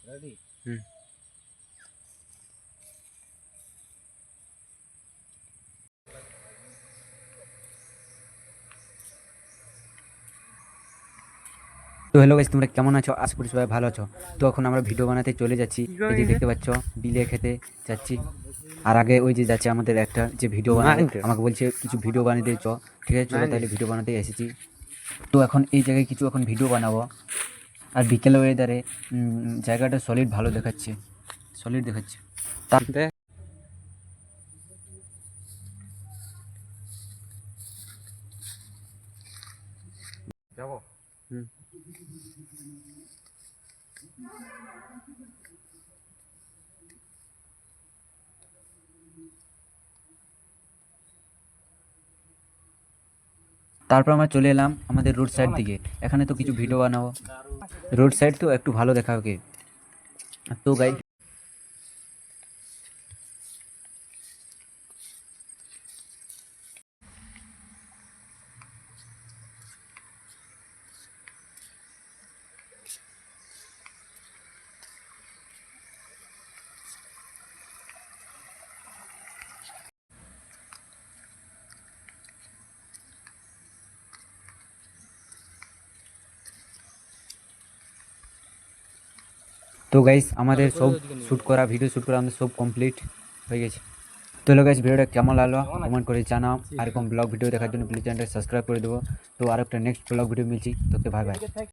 হুম। তো hello guys, তোমরা কেমন আছো? আশা করি সবাই ভালো আছো। তো এখন আমরা ভিডিও বানাতে চলে যাচ্ছি। এই যে দেখতে পাচ্ছ, বিলে খেতে যাচ্ছি। আর আগে ওই যে যাচ্ছে আমাদের একটা যে ভিডিও বানাবে, আমাকে বলছে কিছু ভিডিও বানিয়ে দিয়ে চ। ঠিক আছে, চলো তাহলে ভিডিও বানাতে এসেছি। তো এখন এই জায়গায় কিছু এখন ভিডিও বানাবো। আর বিকেল ওয়েদারে জায়গাটা সলিড ভালো দেখাচ্ছে, সলিড দেখাচ্ছে। তারপরে যাবো। তারপর আমরা চলে এলাম আমাদের রোড সাইড দিকে। এখানে তো কিছু ভিডিও বানাবো, রোড সাইড তো একটু ভালো দেখাবে। তো গাইস, তো গাইস আমাদের সব শ্যুট করা, ভিডিও শ্যুট করা আমাদের সব কমপ্লিট হয়ে গেছে। তো হলো গাইস, ভিডিওটা কেমন লাগলো কমেন্ট করে জানাও। আর এরকম ব্লগ ভিডিও দেখার জন্য প্লিজ চ্যানেলটা সাবস্ক্রাইব করে দেবো। তো আর একটা নেক্সট ব্লগ ভিডিও মিলছি তোকে, ভাই ভাই।